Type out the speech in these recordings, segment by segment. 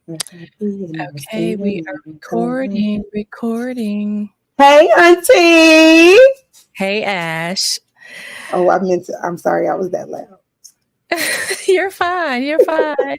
Okay, we are recording. Hey, Auntie. Hey, Ash. Oh, I'm sorry, I was that loud. You're fine. You're fine.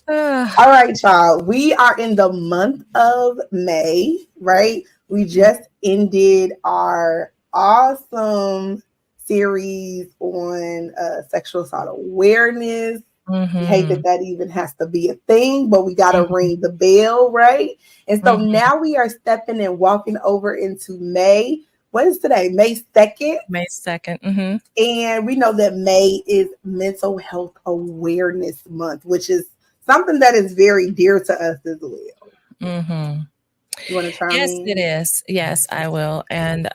All right, y'all. We are in the month of May, right? We just ended our awesome series on sexual assault awareness. We hate that even has to be a thing, but we got to ring the bell, right? And so now we are stepping and walking over into May. What is today? May 2nd? May 2nd. And we know that May is Mental Health Awareness Month, which is something that is very dear to us as well. You want to chime in? Yes, it is. Yes, I will. And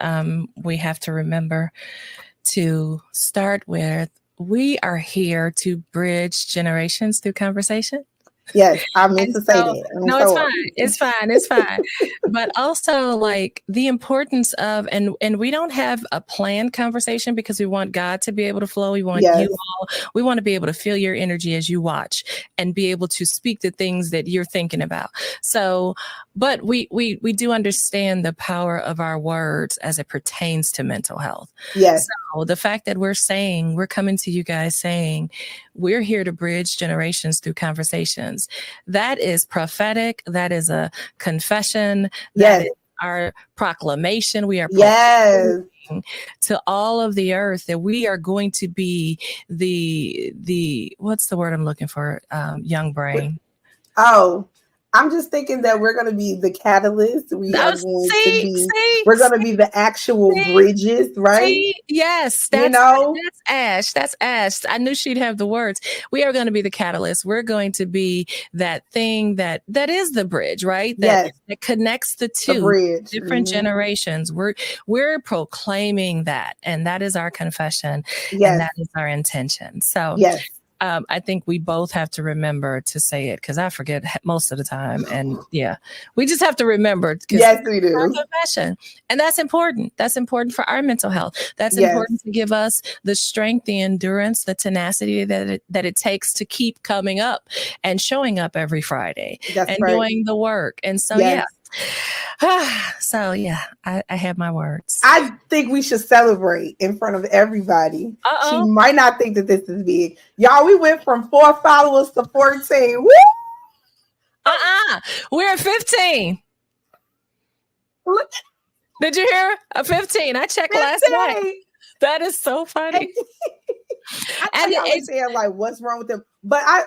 we have to remember to start with, we are here to bridge generations through conversation. Yes, I meant to say that. No, it's fine. It's fine. It's fine. But also, like, the importance of, and we don't have a planned conversation because we want God to be able to flow. We want you all, we want to be able to feel your energy as you watch and be able to speak the things that you're thinking about. So, but we do understand the power of our words as it pertains to mental health. Yes. So the fact that we're coming to you guys saying, we're here to bridge generations through conversations. That is prophetic. That is a confession. That is our proclamation. We are to all of the earth that we are going to be the what's the word I'm looking for? Young brain. Oh, I'm just thinking that we're going to be the catalyst. We're going to be the actual bridges, right? Yes, that's Ash. That's Ash. I knew she'd have the words. We are going to be the catalyst. We're going to be that thing that is the bridge, right? That connects the two different generations. We're proclaiming that, and that is our confession, and that is our intention. So I think we both have to remember to say it because I forget most of the time. And we just have to remember. Yes, we do. Our confession. And that's important. That's important for our mental health. That's important to give us the strength, the endurance, the tenacity that it takes to keep coming up and showing up every Friday doing the work. And so, I have my words. I think we should celebrate in front of everybody. She might not think that this is big. Y'all, we went from 4 followers to 14. Woo! We're at 15. Did you hear? 15. I checked last night. That is so funny. I saying like, what's wrong with them? But I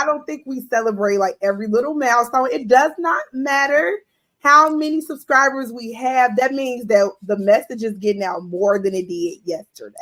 don't think we celebrate like every little milestone. It does not matter how many subscribers we have. That means that the message is getting out more than it did yesterday.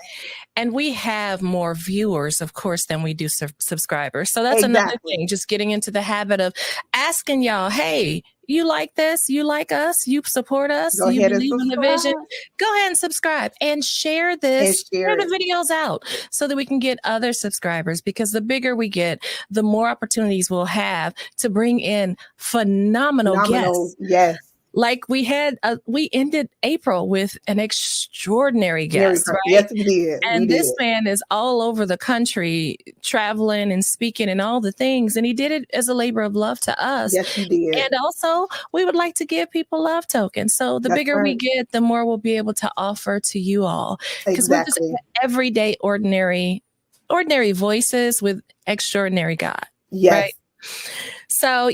And we have more viewers, of course, than we do subscribers. So that's another thing, just getting into the habit of asking y'all, hey, you like this? You like us? You support us? You believe in the vision? Go ahead and subscribe and share this. Share the videos out so that we can get other subscribers, because the bigger we get, the more opportunities we'll have to bring in phenomenal guests. Yes. Like we ended April with an extraordinary guest, right? Yes, we did. And this man is all over the country, traveling and speaking and all the things. And he did it as a labor of love to us. Yes, he did. And also, we would like to give people love tokens. So the bigger we get, the more we'll be able to offer to you all. Because we're just everyday, ordinary voices with extraordinary God. Yes. Right? So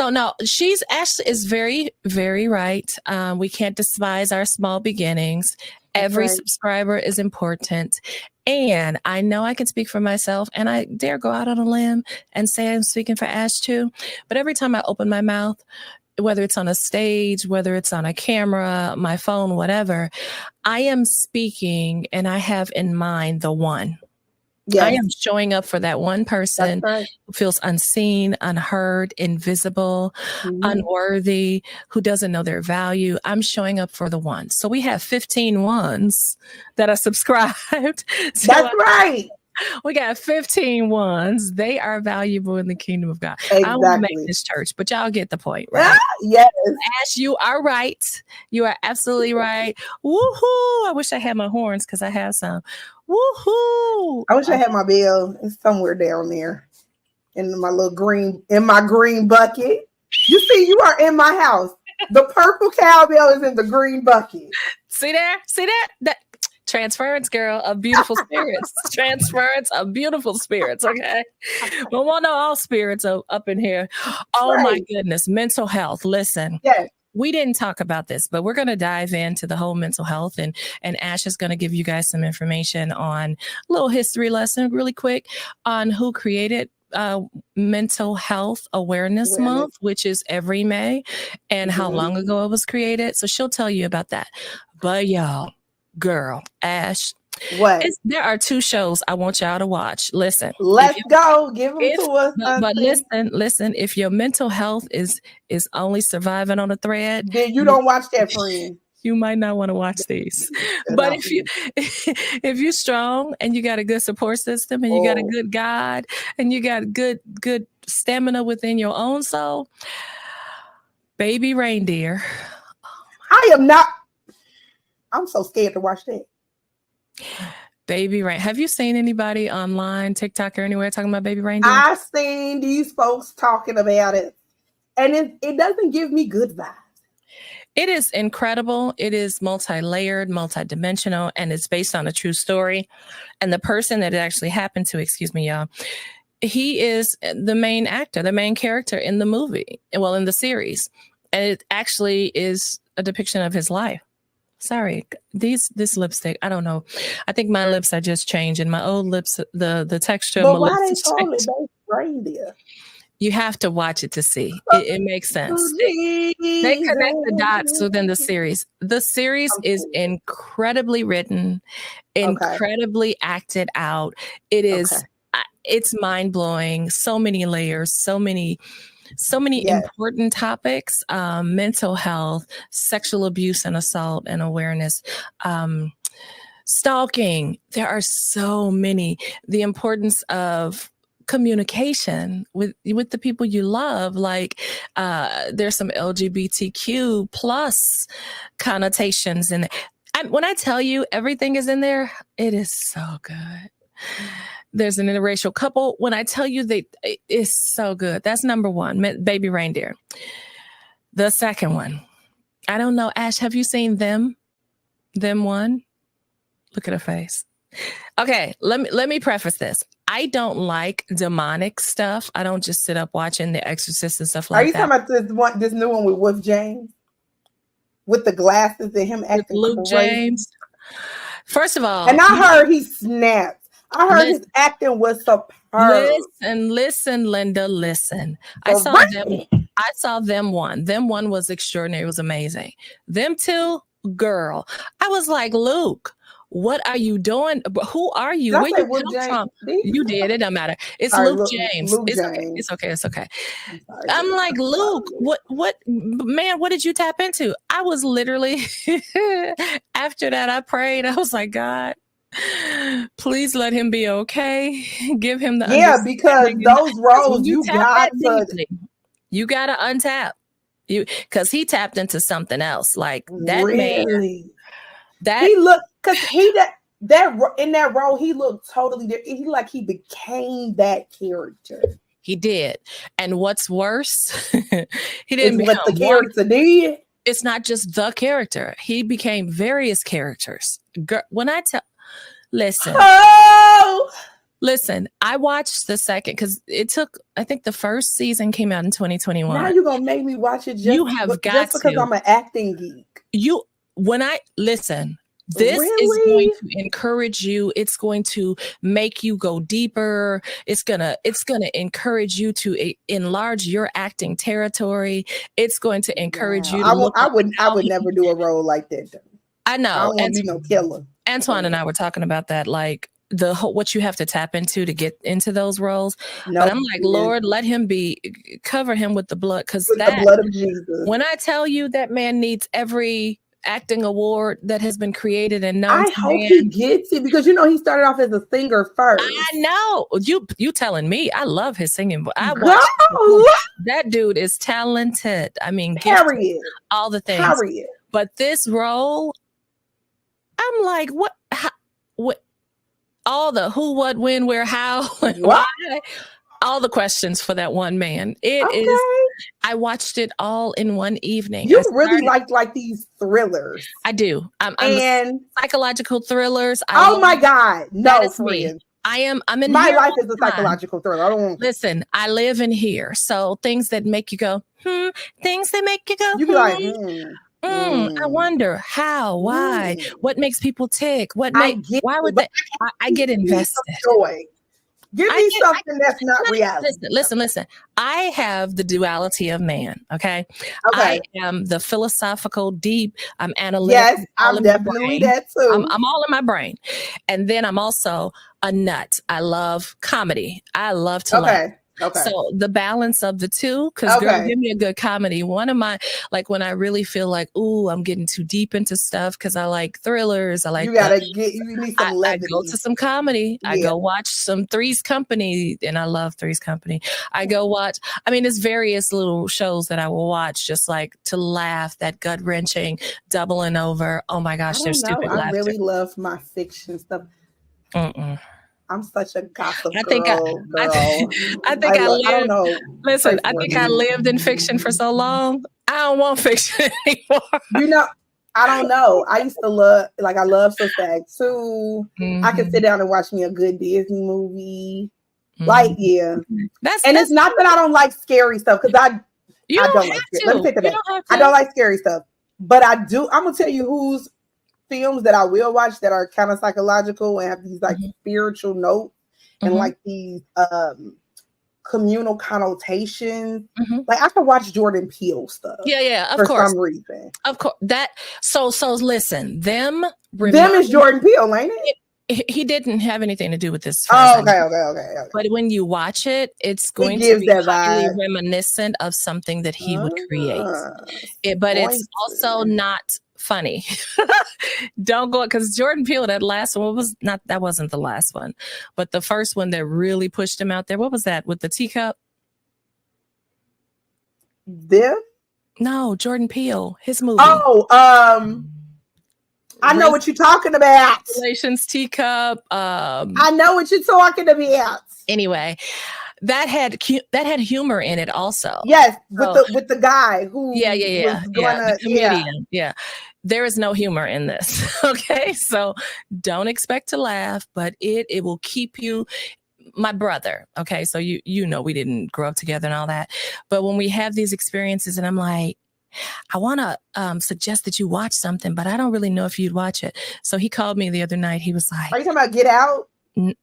no, Ashley is very, very right. We can't despise our small beginnings. Every subscriber is important. And I know I can speak for myself, and I dare go out on a limb and say I'm speaking for Ash too. But every time I open my mouth, whether it's on a stage, whether it's on a camera, my phone, whatever, I am speaking and I have in mind the one. Yes. I am showing up for that one person who feels unseen, unheard, invisible, unworthy, who doesn't know their value. I'm showing up for the one. So we have 15 ones that are subscribed. That's right. We got 15 ones. They are valuable in the kingdom of God. Exactly. I want to make this church, but y'all get the point, right? Yes. Ash, you are right. You are absolutely right. Woohoo! I wish I had my horns because I have some. Woohoo! I wish I had my bell. It's somewhere down there. in my green bucket. You see, you are in my house. The purple cowbell is in the green bucket. See there? See that? That transference, girl, of beautiful spirits. Transference of beautiful spirits. Okay. We want all spirits up in here. Oh my goodness. Mental health. Listen. Yes. We didn't talk about this, but we're going to dive into the whole mental health, and Ash is going to give you guys some information on a little history lesson really quick on who created Mental Health Awareness Month, which is every May, and how long ago it was created. So she'll tell you about that. But y'all, girl, Ash, there are 2 shows I want y'all to watch. Listen, let's go. Give them to us. But listen. If your mental health is only surviving on a thread, then you don't watch that, friend. You might not want to watch these. But if you're strong and you got a good support system and you got a good God and you got good stamina within your own soul, Baby Reindeer. I am not. I'm so scared to watch that. Baby Reindeer. Have you seen anybody online, TikTok or anywhere talking about Baby Reindeer? I've seen these folks talking about it, and it doesn't give me good vibes. It is incredible. It is multi-layered, multi-dimensional, and it's based on a true story. And the person that it actually happened to, excuse me, y'all, he is the main actor, the main character in the movie, well, in the series. And it actually is a depiction of his life. Sorry, this lipstick, I don't know. I think my lips are just changing. My old lips, the texture of my lips. But why they call it Baby Reindeer? You have to watch it to see. It makes sense. They connect the dots within the series. The series is incredibly written, incredibly acted out. It is, it's mind-blowing. So many layers, so many important topics, mental health, sexual abuse and assault and awareness, stalking. There are so many. The importance of communication with the people you love. Like there's some LGBTQ plus connotations in there. When I tell you everything is in there, it is so good. There's an interracial couple. When I tell you it is so good. That's number 1, Baby Reindeer. The second one, I don't know, Ash, have you seen Them? Them One? Look at her face. Okay, let me preface this. I don't like demonic stuff. I don't just sit up watching The Exorcist and stuff like that. Are you talking about this new one with Wolf James? With the glasses and him acting Luke James? First of all. And I heard he snapped. I heard his acting was superb. Listen, Linda, listen. I saw Them One. Them One was extraordinary. It was amazing. Them Two, girl. I was like, Luke, what are you doing? Who are you? Where you come from? You did. It don't matter. It's Luke James. It's okay. I'm like, Luke, what, man, what did you tap into? I was literally, after that, I prayed. I was like, God, please let him be okay. Give him the because those roles you got to untap you, because he tapped into something else. Like that man. That he looked, because that in that role he looked totally different. He became that character. He did, and what's worse, he didn't become what the character did. It's not just the character; he became various characters. When I tell, listen, I watched the second because it took. I think the first season came out in 2021. Now you're gonna make me watch it. Just because I'm an acting geek. This is going to encourage you. It's going to make you go deeper. It's gonna encourage you to enlarge your acting territory. It's going to encourage you. I would never do a role like that, though. I know. I don't want to be no killer. Antoine and I were talking about that, like the whole, what you have to tap into to get into those roles. But I'm like, Lord, let him cover him with the blood, because the blood of Jesus. When I tell you that man needs every acting award that has been created and known. I hope he gets it, because he started off as a singer first. I know. You telling me. I love his singing. That dude is talented. I mean, period. All the things. Period. But this role, I'm like, what? How, what? All the who, what, when, where, how, and why. all the questions for that one man. It Okay. is. I watched it all in one evening. You really like these thrillers. I do. I'm and psychological thrillers. Oh my God. No, friend. I'm in my here life is a psychological thriller. I don't want Listen, I live in here. So things that make you go, things that make you go, you be like, I wonder how, why, what makes people tick, why would they? I get invested. Joy. Give me something that's not reality. Listen. I have the duality of man. Okay. I am the philosophical, deep. I'm analytical. Yes, I'm definitely that too. I'm all in my brain, and then I'm also a nut. I love comedy. I love to laugh. Okay. So the balance of the two, because girl, give me a good comedy. One of my, like when I really feel like, ooh, I'm getting too deep into stuff because I like thrillers. I like you need some levity. I go to some comedy. Yeah. I go watch some Three's Company, and I love Three's Company. I go watch, there's various little shows that I will watch just like to laugh, that gut wrenching, doubling over. Oh my gosh, there's stupid laughter. I really love my fiction stuff. I'm such a gossip girl. I think I lived. I don't know. Listen, I think I lived in fiction for so long. I don't want fiction anymore. I don't know. I used to love, I love Sister Act 2. I could sit down and watch me a good Disney movie. It's not that I don't like scary stuff, because I don't like it. Let me take that back. I don't like scary stuff, but I do. I'm gonna tell you who's films that I will watch that are kind of psychological and have these spiritual notes and these communal connotations. I can watch Jordan Peele stuff. Yeah, of course. For some reason. Of course. That so listen, them is Jordan Peele, ain't it? He didn't have anything to do with this. Okay. But when you watch it, it's going to be highly reminiscent of something that he would create. But it's also not funny. Don't go, because Jordan Peele, that last one that wasn't the last one, but the first one that really pushed him out there. What was that with the teacup? No, Jordan Peele, his movie. I know what you're talking about. Relations Teacup. I know what you're talking about. Anyway, that had humor in it also. Yes, with the guy who the comedian. Yeah. There is no humor in this. Okay, so don't expect to laugh, but it will keep you. My brother. Okay, so you know we didn't grow up together and all that, but when we have these experiences, and I'm like, I want to suggest that you watch something, but I don't really know if you'd watch it. So he called me the other night. He was like, "Are you talking about Get Out?"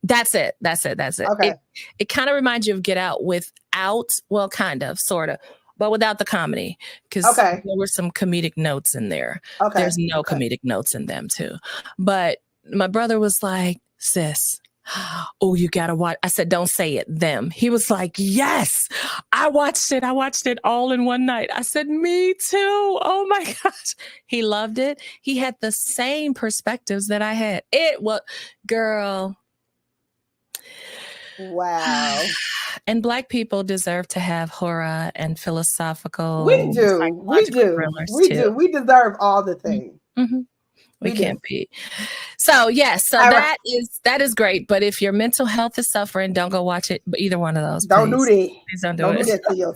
That's it. Okay. It kind of reminds you of Get Out without, well, kind of, sort of, but without the comedy, because there were some comedic notes in there. There's no comedic notes in them too. But my brother was like, sis, oh, you gotta watch. I said, don't say it, them. He was like, yes, I watched it all in one night. I said, me too. Oh my gosh. He loved it. He had the same perspectives that I had. It was, girl. Wow. And Black people deserve to have horror and philosophical. We do. We deserve all the things. We can't be. So yes, that is great. But if your mental health is suffering, don't go watch it. Either one of those. Don't do that. Please don't do that to yourself.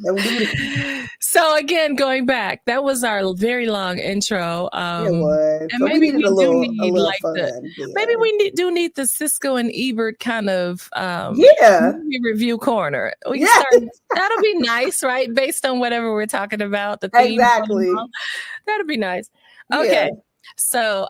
Don't do that. So again, going back, that was our very long intro. It was. And so maybe we do need like fun. Maybe we do need the Cisco and Ebert kind of movie review corner. We can start. That'll be nice, right? Based on whatever we're talking about, the theme. Exactly. That'll be nice. Okay, so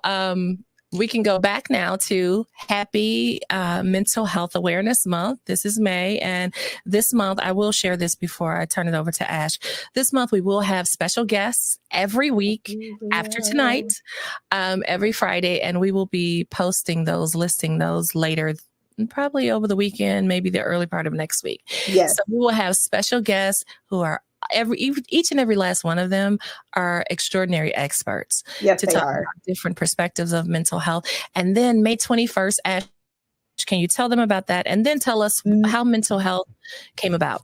we can go back now to Happy Mental Health Awareness Month. This is May, and this month, I will share this before I turn it over to Ash. This month, we will have special guests every week after tonight, every Friday, and we will be listing those later, probably over the weekend, maybe the early part of next week. Yes. So we will have special guests who are each and every last one of them are extraordinary experts to talk about different perspectives of mental health. And then May 21st, Ash, can you tell them about that? And then tell us how mental health came about.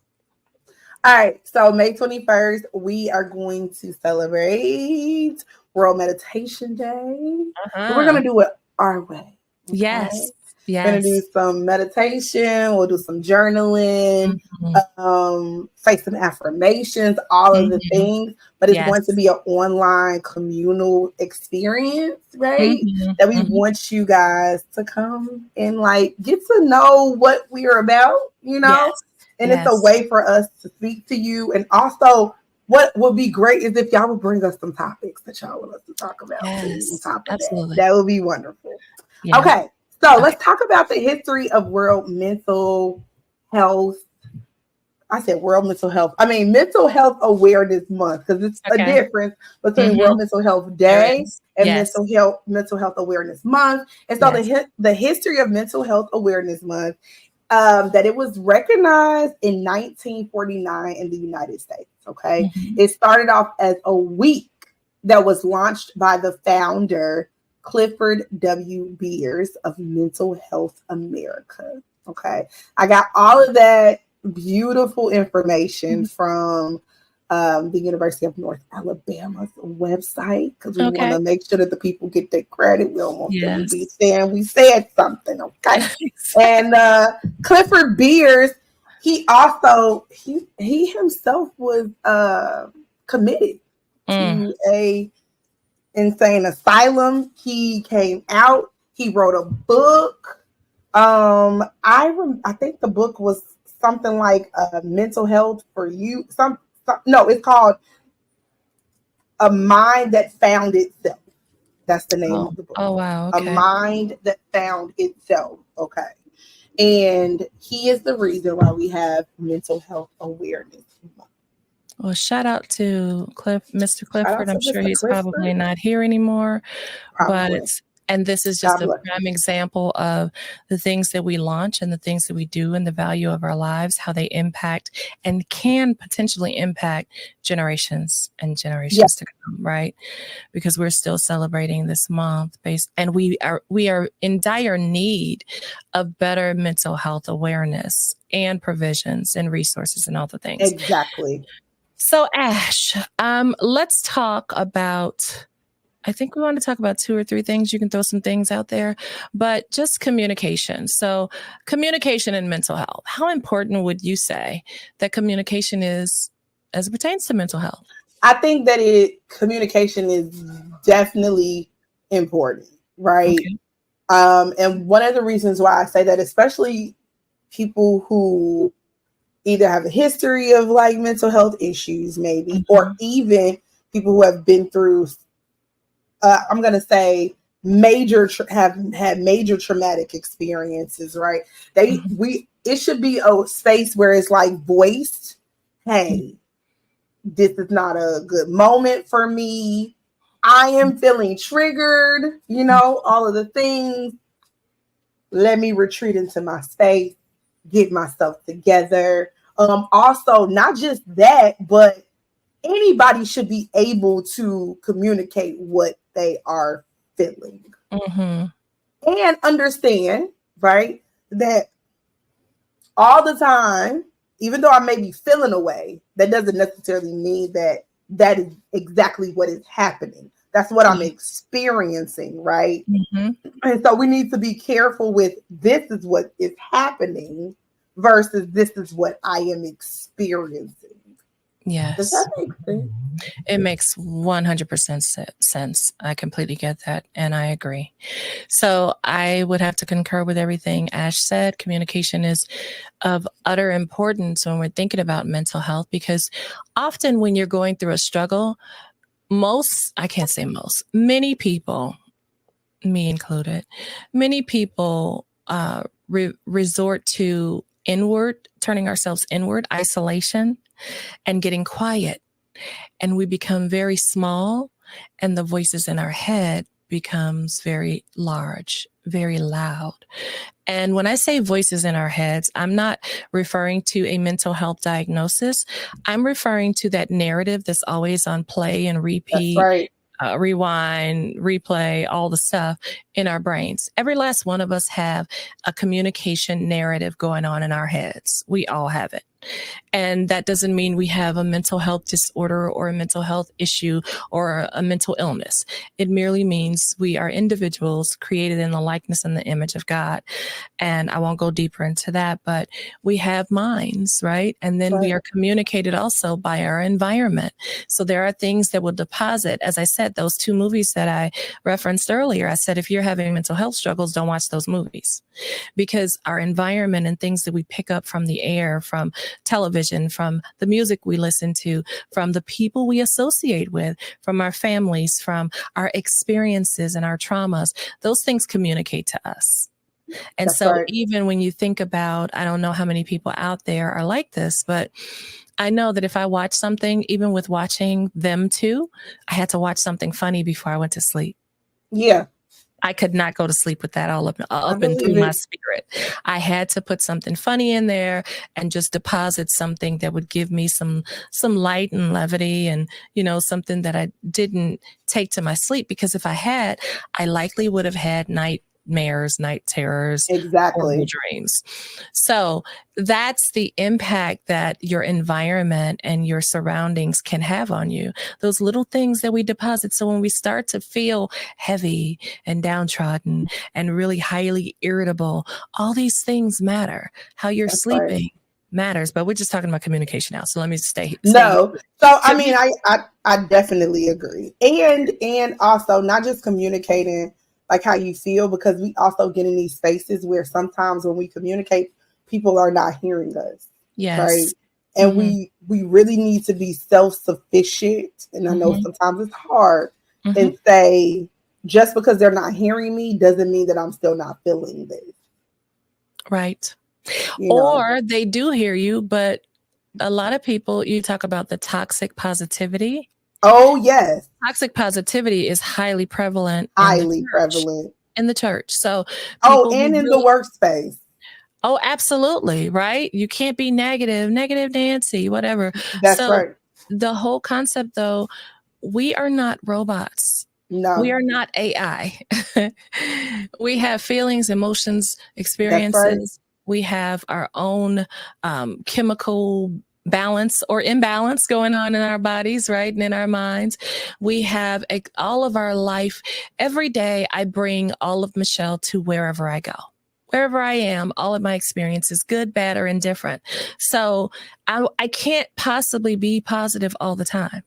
All right. So May 21st, we are going to celebrate World Meditation Day. We're going to do it our way. Okay? Yes. We're gonna do Yes. some meditation. We'll do some journaling, Mhm. say some affirmations, all of the Mhm. things. But it's going to Yes. be an online communal experience, right? Mhm. That we Mhm. want you guys to come and like get to know what we are about, you know. Yes. And it's a Yes. way for us to speak to you, and also what would be great is if y'all would bring us some topics that y'all want us to talk about too, on Yes. top of that. Absolutely. That would be wonderful. Yeah. Okay, so Okay. let's talk about the history of World Mental Health. I said World Mental Health. I mean Mental Health Awareness Month, because it's a Okay. difference between Mhm. World Mental Health There Day is. and Yes. Mental Health Awareness Month. And so Yes. the history of Mental Health Awareness Month, that it was recognized in 1949 in the United States. Okay, Mhm. it started off as a week that was launched by the founder Clifford W. Beers of Mental Health America. Okay, I got all of that beautiful information Mhm. from the University of North Alabama's website, because we want Okay. to make sure that the people get their credit. We don't want them to be Yes. saying we said something. Okay, and Exactly. Clifford Beers, he himself was committed Mm. to a insane asylum. He came out. He wrote a book. I think the book was something like mental health for you. No, it's called A Mind That Found Itself. That's the name Oh. of the book. Oh wow. A Okay. Mind That Found Itself. Okay. And he is the reason why we have mental health awareness. Well, shout out to Mr. Shout out Clifford. to I'm sure Mr. he's probably Clifford. not here anymore, but Probably. and this is God just a bless. prime example of the things that we launch and the things that we do and the value of our lives, how they impact and can potentially impact generations and Yeah, generations to come, right? Because we're still celebrating this month based and we are in dire need of better mental health awareness and provisions and resources and all the things. exactly. So, Ash, let's talk about. I think we want to talk about two or three things. You can throw some things out there, but just communication. So, communication and mental health. How important would you say that communication is as it pertains to mental health? I think that communication is definitely important, right? Okay. And one of the reasons why I say that, especially people who either have a history of like mental health issues, maybe, or Mhm. even people who have been through, I'm going to say, have had major traumatic experiences, right? Mhm. It should be a space where it's like voiced, hey, this is not a good moment for me. I am feeling triggered, all of the things. Let me retreat into my space, get myself together. Also, not just that, but anybody should be able to communicate what they are feeling Mhm. and understand, right? That all the time, even though I may be feeling a way, that doesn't necessarily mean that that is exactly what is happening. That's what I'm Yeah. experiencing, right? Mhm. And so we need to be careful with this is what is happening versus this is what I am experiencing. Does that Yes. make sense? It makes 100% sense. I completely get that. And I agree. So I would have to concur with everything Ash said. Communication is of utter importance when we're thinking about mental health because often when you're going through a struggle, I can't say most, many people, me included, many people resort to turning ourselves inward, isolation, and getting quiet. And we become very small, and the voices in our head becomes very large, very loud. And when I say voices in our heads, I'm not referring to a mental health diagnosis. I'm referring to that narrative that's always on play and That's repeat, right. rewind, replay, all the stuff in our brains. Every last one of us have a communication narrative going on in our heads. We all have it. And that doesn't mean we have a mental health disorder or a mental health issue or a mental illness. It merely means we are individuals created in the likeness and the image of God. And I won't go deeper into that, but we have minds, right? And then we are communicated also by our environment. So there are things that will deposit, as I said, those 2 movies that I referenced earlier. I said, if you're having mental health struggles, don't watch those movies, because our environment and things that we pick up from the air, from television, from the music we listen to, from the people we associate with, from our families, from our experiences and our traumas, those things communicate to us. And That's so right. even when you think about, I don't know how many people out there are like this, but I know that if I watch something, even with watching them too, I had to watch something funny before I went to sleep. Yeah. I could not go to sleep with that all up and through my spirit. I had to put something funny in there and just deposit something that would give me some light and levity, and, you know, something that I didn't take to my sleep, because if I had, I likely would have had nightmares, night terrors, horrible dreams. So that's the impact that your environment and your surroundings can have on you. Those little things that we deposit. So when we start to feel heavy and downtrodden and really highly irritable, all these things matter. How you're sleeping matters, but we're just talking about communication now. So let me stay. No. So, I mean, I definitely agree. And also not just communicating like how you feel, because we also get in these spaces where sometimes when we communicate, people are not hearing us. Yes. Right. And we really need to be self-sufficient. And I know sometimes it's hard, and say, just because they're not hearing me doesn't mean that I'm still not feeling this. Right. Or they do hear you, but a lot of people, you talk about the toxic positivity. Oh, yes. Toxic positivity is highly prevalent. In the church. So and in the workspace. Oh, absolutely. Right. You can't be negative Nancy, whatever. That's right. The whole concept, though, we are not robots. No. We are not AI. We have feelings, emotions, experiences. We have our own chemical balance or imbalance going on in our bodies, right? And in our minds. We have all of our life. Every day I bring all of Michelle to wherever I go. Wherever I am, all of my experiences, good, bad, or indifferent. So I can't possibly be positive all the time.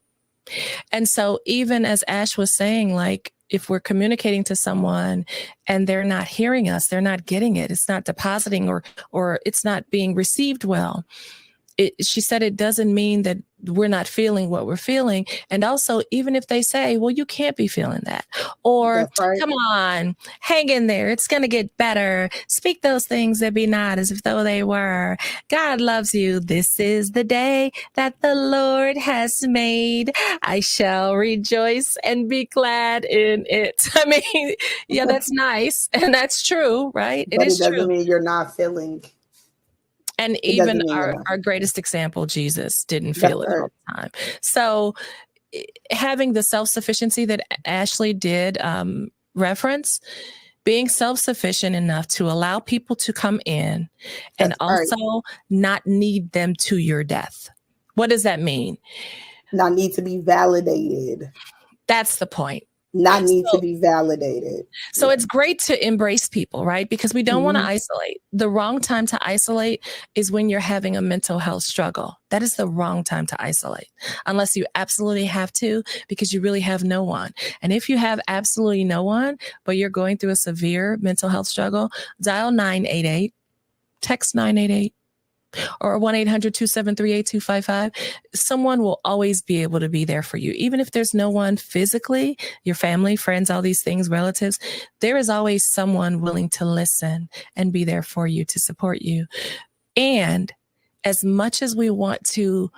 And so even as Ash was saying, like, if we're communicating to someone and they're not hearing us, they're not getting it, it's not depositing or it's not being received well. She said it doesn't mean that we're not feeling what we're feeling. And also, even if they say, well, you can't be feeling that, or come on, hang in there, it's going to get better. Speak those things that be not as if though they were. God loves you. This is the day that the Lord has made. I shall rejoice and be glad in it. I mean, yeah, that's nice. And that's true, right? But it doesn't mean you're not feeling. And even our greatest example, Jesus, didn't feel it all the time. So having the self-sufficiency that Ashley did reference, being self-sufficient enough to allow people to come in and also not need them to your death. What does that mean? Not need to be validated. That's the point. Not need to be validated. So it's great to embrace people, right? Because we don't want to isolate. The wrong time to isolate is when you're having a mental health struggle. That is the wrong time to isolate, unless you absolutely have to, because you really have no one. And if you have absolutely no one, but you're going through a severe mental health struggle, dial 988, text 988. Or 1-800-273-8255. Someone will always be able to be there for you. Even if there's no one physically, your family, friends, all these things, relatives, there is always someone willing to listen and be there for you, to support you. And as much as we want to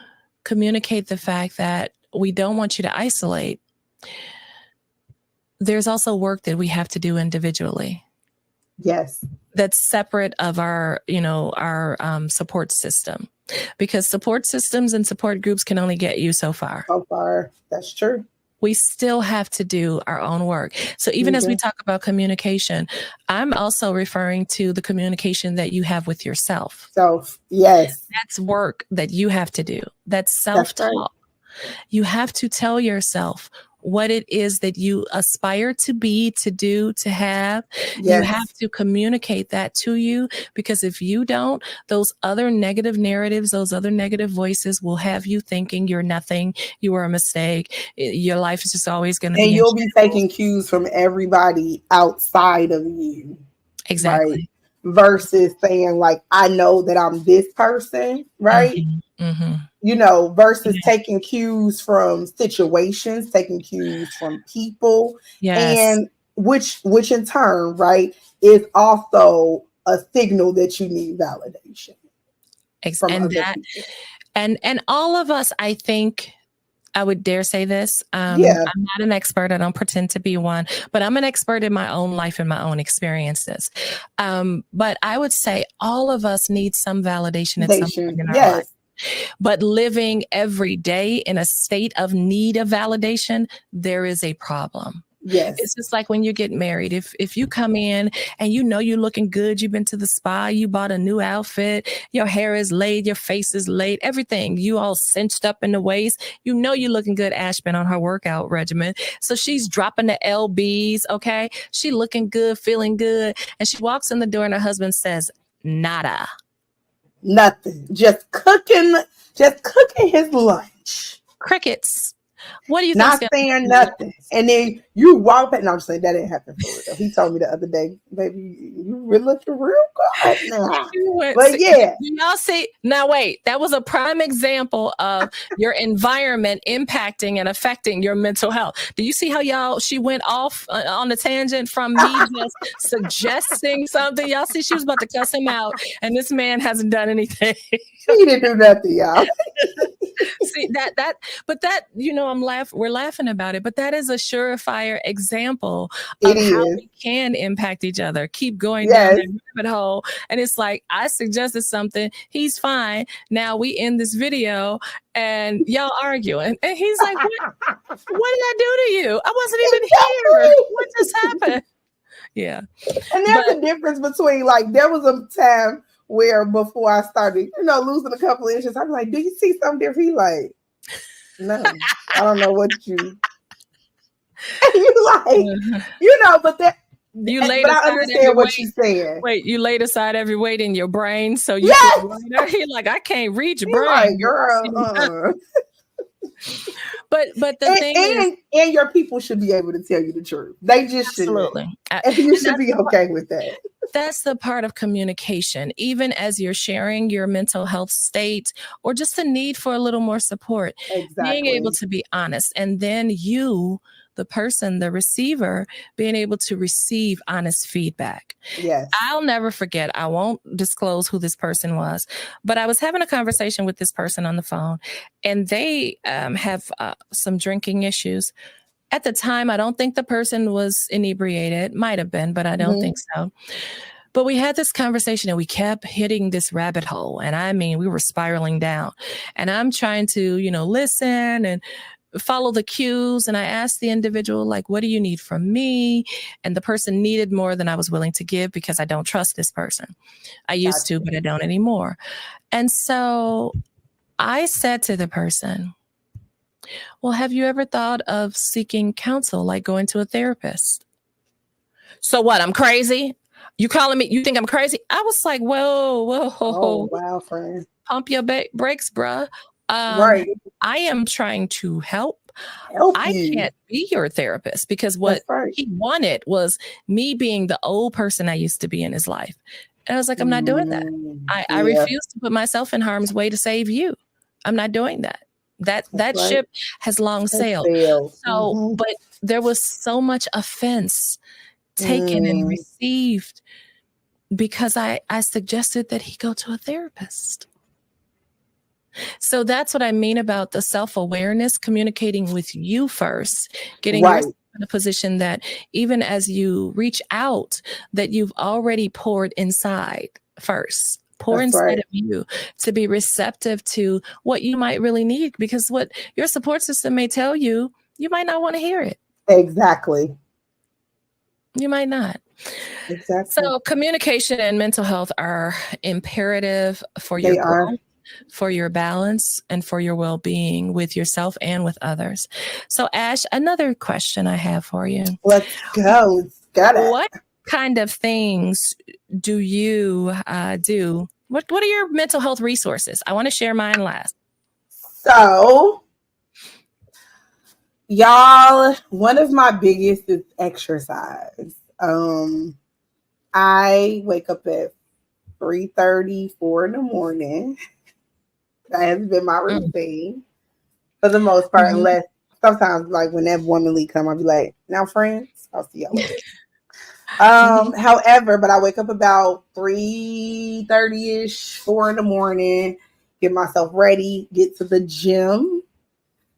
communicate the fact that we don't want you to isolate, there's also work that we have to do individually. Yes. That's separate of our support system, because support systems and support groups can only get you so far. So far, that's true. we still have to do our own work. So even as we talk about communication, I'm also referring to the communication that you have with yourself. So, yes. That's work that you have to do. That's self-talk. Right. You have to tell yourself what it is that you aspire to be, to do, to have. Yes. You have to communicate that to you, because if you don't, those other negative narratives, those other negative voices will have you thinking you're nothing, you are a mistake. Your life is just always going to be. And you'll be taking cues from everybody outside of you. Exactly. Right? Versus saying, like, I know that I'm this person, right? You know, versus taking cues from situations, taking cues from people, and which in turn, right, is also a signal that you need validation from other people. And all of us, I think, I would dare say this. I'm not an expert. I don't pretend to be one, but I'm an expert in my own life and my own experiences. But I would say all of us need some validation at some point in our life. But living every day in a state of need of validation, there is a problem. Yes. It's just like when you get married. If you come in and you know you're looking good, you've been to the spa, you bought a new outfit, your hair is laid, your face is laid, everything, you all cinched up in the waist, you know you're looking good. Ash been on her workout regimen. So she's dropping the LBs, okay? She looking good, feeling good. And she walks in the door and her husband says, nada. Nothing. Just cooking his lunch. Crickets. What do you think? Not saying nothing. And then you walk back. No, I'm just saying that didn't happen for real. He told me the other day, baby, you were looking real good now. But yeah. Y'all see, now wait, that was a prime example of your environment impacting and affecting your mental health. Do you see how she went off on the tangent from me just suggesting something? Y'all see, she was about to cuss him out, and this man hasn't done anything. He didn't do nothing, y'all. See but we're laughing about it, but that is a surefire example of how we can impact each other. Keep going down that rabbit hole, and it's like, I suggested something, he's fine. Now we end this video and y'all arguing, and he's like, what did I do to you? I wasn't even here. What just happened? Yeah. And there's a difference between, like, there was a time where before I started, losing a couple of inches, I'm like, do you see something different? He like, no, I don't know what you. And you like, but that. You laid but I understand what you're saying. Wait, you laid aside every weight in your brain, so you. He like, I can't read your brain, like, girl. But the thing is, and your people should be able to tell you the truth. They just absolutely, and you should be okay with that. That's the part of communication. Even as you're sharing your mental health state or just the need for a little more support, being able to be honest, and then you, the person, the receiver, being able to receive honest feedback. Yes. I'll never forget. I won't disclose who this person was, but I was having a conversation with this person on the phone, and they have some drinking issues. At the time, I don't think the person was inebriated. Might have been, but I don't think so. But we had this conversation and we kept hitting this rabbit hole. And I mean, we were spiraling down. And I'm trying to, listen and follow the cues. And I asked the individual, like, what do you need from me? And the person needed more than I was willing to give, because I don't trust this person. I used to, but I don't anymore. And so I said to the person, well, have you ever thought of seeking counsel, like going to a therapist? So what? I'm crazy? You calling me? You think I'm crazy? I was like, whoa. Oh, wow, friend. Pump your brakes, bruh. Right. I am trying to help. I can't be your therapist, because what he wanted was me being the old person I used to be in his life. And I was like, I'm not doing that. I refuse to put myself in harm's way to save you. I'm not doing that. That ship has long sailed. So, but there was so much offense taken and received because I suggested that he go to a therapist. So that's what I mean about the self-awareness, communicating with you first, getting yourself in a position that even as you reach out, that you've already poured inside first. Pour inside of you to be receptive to what you might really need, because what your support system may tell you you might not want to hear it. Exactly. You might not. Exactly. So communication and mental health are imperative for your They are. growth, for your balance, and for your well-being with yourself and with others. So Ash, another question I have for you. Let's go. Let's get it. What kind of things do you do? What are your mental health resources? I want to share mine last. So, y'all, one of my biggest is exercise. I wake up at 3:30, 4 in the morning. That has been my routine for the most part, unless sometimes like when that womanly come, I'll be like, now friends, I'll see y'all later. However, but I wake up about 3:30ish, 4 in the morning, get myself ready, get to the gym.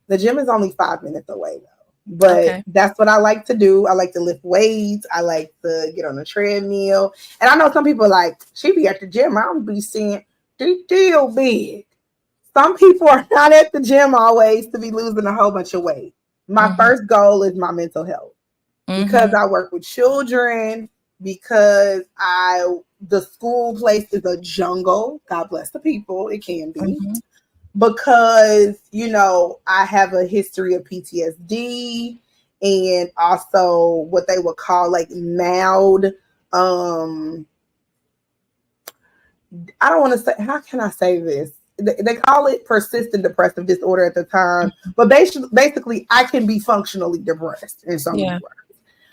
The gym is only 5 minutes away though. But that's what I like to do. I like to lift weights. I like to get on the treadmill. And I know some people are like, she be at the gym. I don't be seeing deal big. Some people are not at the gym always to be losing a whole bunch of weight. My first goal is my mental health. Because I work with children, because the school place is a jungle. God bless the people. It can be. Because, you know, I have a history of PTSD and also what they would call like mild, I don't want to say, how can I say this? They call it persistent depressive disorder at the time, but basically I can be functionally depressed in some words.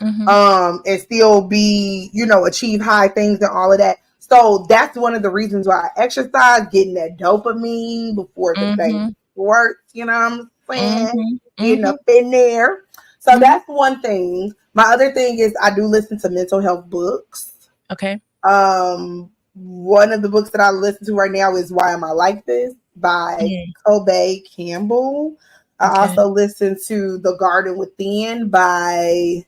And still be, you know, achieve high things and all of that. So that's one of the reasons why I exercise, getting that dopamine before the day works, you know what I'm saying? Getting up in there. So that's one thing. My other thing is I do listen to mental health books. Okay. One of the books that I listen to right now is Why Am I Like This by Kobe Campbell. I also listen to The Garden Within by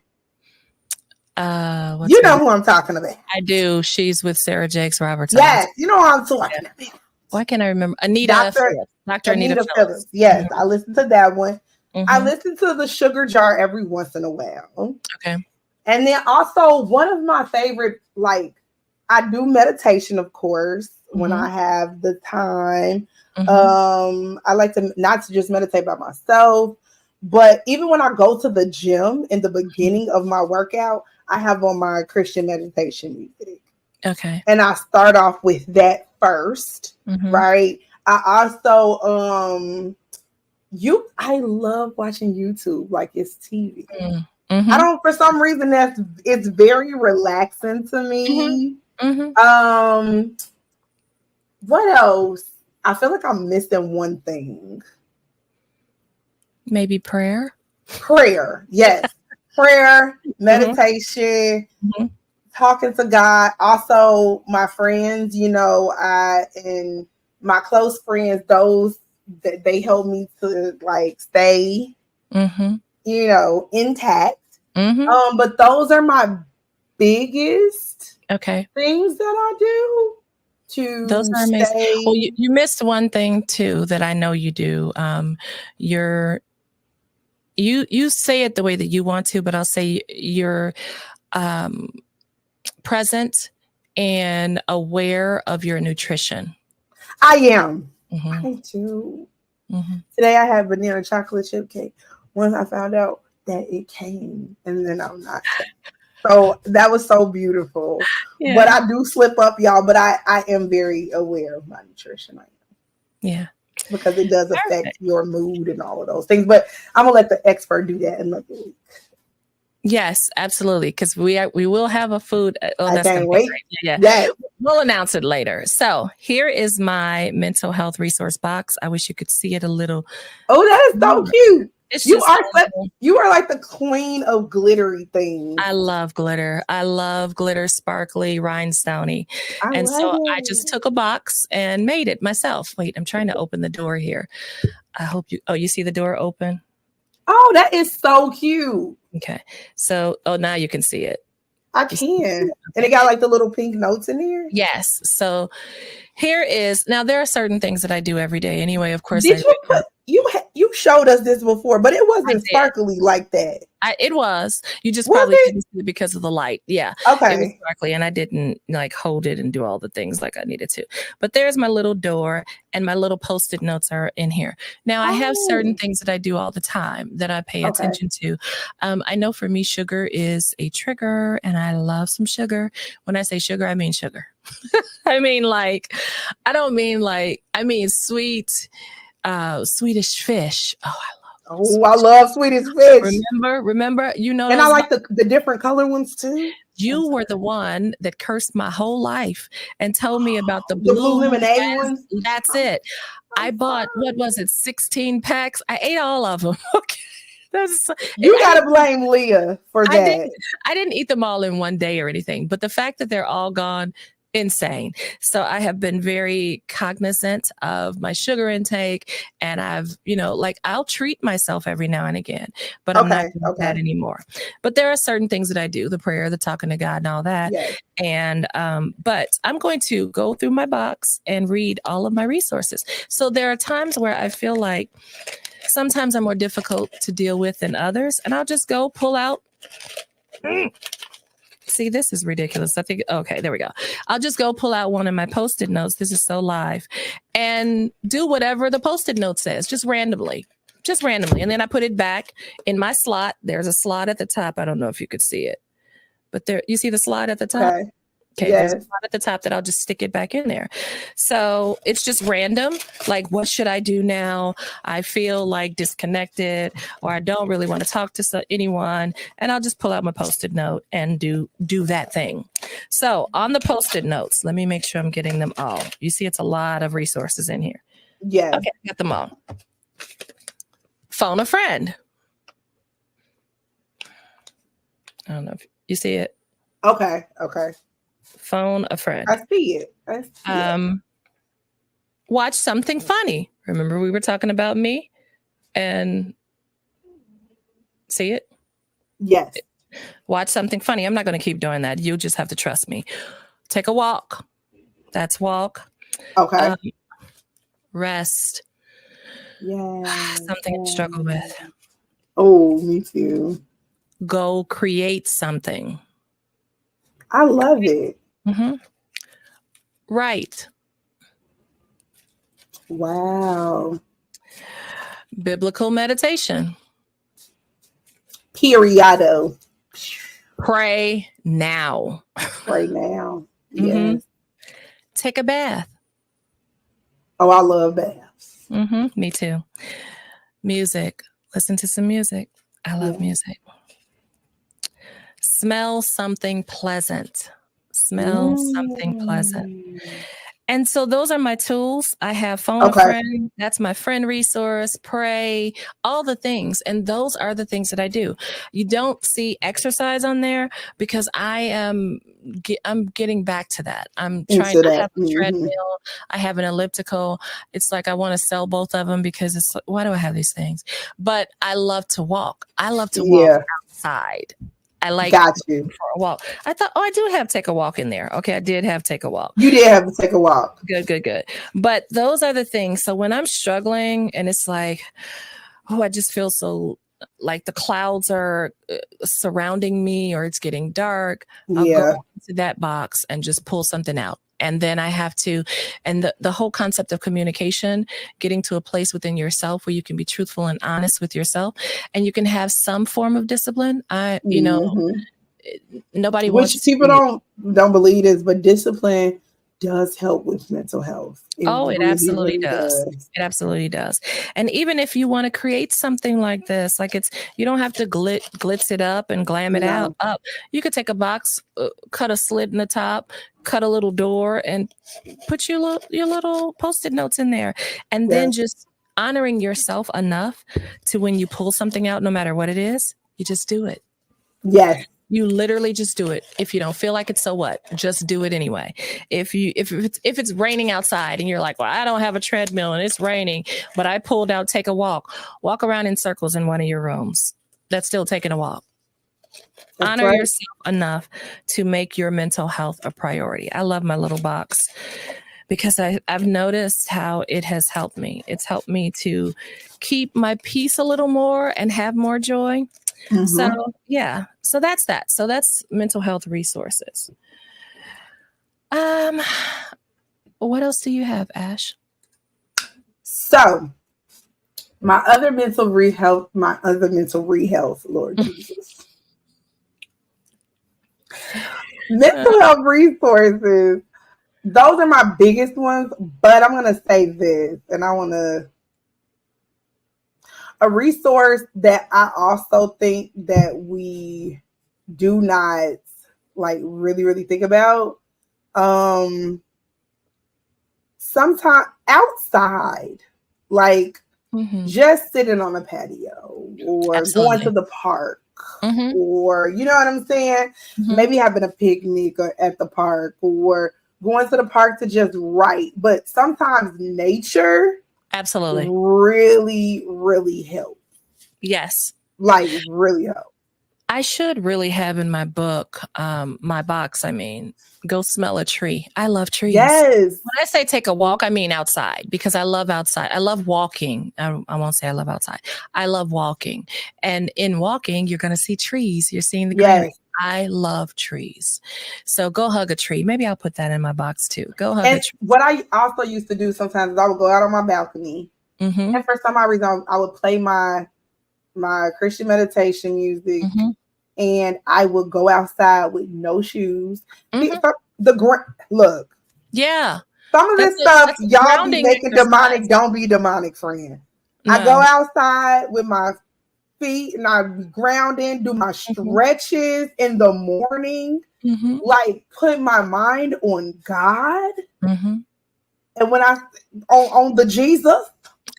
you know who I'm talking about. I do. She's with Sarah Jakes Roberts. Yes, you know who I'm talking about. Why can't I remember? Dr. Anita Phillips. Yes, I listen to that one. I listen to The Sugar Jar every once in a while. Okay. And then also one of my favorite, like, I do meditation, of course, when I have the time. I like to not to just meditate by myself, but even when I go to the gym in the beginning of my workout, I have on my Christian meditation music. Okay. And I start off with that first, right? I also I love watching YouTube like it's TV. I don't, for some reason, it's very relaxing to me. What else? I feel like I'm missing one thing. Maybe prayer. Prayer, yes. Prayer, meditation, talking to God. Also, my friends, you know, and my close friends, those that they help me to like stay, you know, intact. But those are my biggest things that I do to those are amazing. Well, you missed one thing too that I know you do. You say it the way that you want to, but I'll say you're present and aware of your nutrition. I am. I do. Today I had vanilla chocolate chip cake. Once I found out that it came, and then I'm not. So that was so beautiful. Yeah. But I do slip up, y'all. But I am very aware of my nutrition. I am. Yeah. Because it does affect your mood and all of those things. But I'm gonna let the expert do that another week. Yes, absolutely. Because we will have a food. I can't wait. Yeah. We'll announce it later. So here is my mental health resource box. I wish you could see it a little. Oh, that is so cute. You are like the queen of glittery things. I love glitter. I love glitter, sparkly, rhinestoney. I just took a box and made it myself. Wait, I'm trying to open the door here. I hope you see the door open? Oh, that is so cute. Okay. So, now you can see it. I can. And it got like the little pink notes in here. Yes. So here is, now there are certain things that I do every day anyway. Of course. Did you put, you showed us this before, but it I wasn't did. sparkly like that. It was. You just Was probably it? couldn't see it because of the light. Yeah, it was Okay. sparkly, and I didn't like hold it and do all the things like I needed to. But there's my little door, and my little post-it notes are in here. Now I have certain Oh, things that I do all the time that I pay okay. attention to. I know for me, sugar is a trigger, and I love some sugar. When I say sugar, I mean sugar. I mean like, I don't mean like, I mean sweet, Swedish fish. Oh, I love Oh, I Swedish. love Swedish fish. Remember, you know And I those. like the different color ones too. I'm You were the sorry. one that cursed my whole life and told me about the The blue blue lemonade res. ones. That's I'm, it. I I'm bought, what sorry. was it, 16 packs? I ate all of them. Okay. That's, You I gotta didn't blame Leah for I that. didn't I didn't eat them all in one day or anything, but the fact that they're all gone, insane. So I have been very cognizant of my sugar intake, and I've, like I'll treat myself every now and again, but I'm not Okay. doing that Okay. anymore. But there are certain things that I do, the prayer, the talking to God and all that. Yes. And but I'm going to go through my box and read all of my resources. So there are times where I feel like sometimes I'm more difficult to deal with than others, and I'll just go pull out. See, this is ridiculous. I think, okay, there we go. I'll just go pull out one of my post-it notes. This is so live, and do whatever the post-it note says, just randomly. Just randomly. And then I put it back in my slot. There's a slot at the top. I don't know if you could see it, but there, you see the slot at the top? Okay. Okay, there's a Yes. spot at the top that I'll just stick it back in there. So it's just random. Like, what should I do now? I feel like disconnected, or I don't really want to talk to anyone, and I'll just pull out my post-it note and do that thing. So on the post-it notes, let me make sure I'm getting them all. You see, it's a lot of resources in here. Yes. Okay, I got them all. Phone a friend. I don't know if you see it. Okay. Okay. Phone a friend. I see it. I see it. Watch something funny. Remember we were talking about me and see it? Yes. Watch something funny. I'm not going to keep doing that. You just have to trust me. Take a walk. That's walk. Okay. Rest. Yeah. Something I struggle with. Oh, me too. Go create something. I love it. Mm-hmm. Right. Wow. Biblical meditation. Periodo. Pray now. Right now. Yes. Mm-hmm. Take a bath. Oh, I love baths. Mm-hmm. Me too. Music. Listen to some music. I love music. Smell something pleasant. Smell something pleasant. And so those are my tools. I have phone a friend. That's my friend resource, pray, all the things. And those are the things that I do. You don't see exercise on there because I'm getting back to that. I'm trying to have a treadmill. I have an elliptical. It's like I want to sell both of them because it's like, why do I have these things? But I love to walk. I love to walk outside. I like Got you. for a walk. I thought, I do have take a walk in there. Okay, I did have take a walk. You did have to take a walk. Good. But those are the things. So when I'm struggling and it's like, I just feel so like the clouds are surrounding me or it's getting dark, I'll go into that box and just pull something out. And then I have to, and the whole concept of communication, getting to a place within yourself where you can be truthful and honest with yourself, and you can have some form of discipline. Nobody wants. Which people don't believe this, but discipline does help with mental health. It absolutely does. It absolutely does. And even if you want to create something like this, like you don't have to glitz it up and glam it out up. You could take a box, cut a slit in the top, cut a little door, and put your little post-it notes in there, and then just honoring yourself enough to when you pull something out, no matter what it is, you just do it. Yes. You literally just do it. If you don't feel like it, so what? Just do it anyway. If it's raining outside and you're like, well, I don't have a treadmill and it's raining, but I pulled out, take a walk around in circles in one of your rooms. That's still taking a walk. Honor yourself enough to make your mental health a priority. I love my little box. because I've noticed how it has helped me. It's helped me to keep my peace a little more and have more joy. So yeah, so that's that. So that's mental health resources. What else do you have, Ash? So my other mental rehealth, Lord Jesus. Mental health resources, those are my biggest ones, but I'm going to say this, and a resource that I also think that we do not like really, really think about. Sometimes outside, like just sitting on a patio or going to the park or, you know what I'm saying? Maybe having a picnic or at the park or going to the park to just write. But sometimes nature absolutely really, really helps. Yes. Like really helps. I should really have in my book, my box, I mean, go smell a tree. I love trees. Yes. When I say take a walk, I mean outside, because I love outside. I love walking. I won't say I love outside. I love walking. And in walking, you're going to see trees. You're seeing the greenery. Yes. I love trees. So go hug a tree. Maybe I'll put that in my box too. Go hug a tree. What I also used to do sometimes is I would go out on my balcony. And for some odd reason, I would play my Christian meditation music. And I would go outside with no shoes. Look. Yeah. Some of this stuff, y'all be making demonic. Don't be demonic, friend. No. I go outside with my feet and I be grounding, do my stretches in the morning, like put my mind on God. And when I on the Jesus.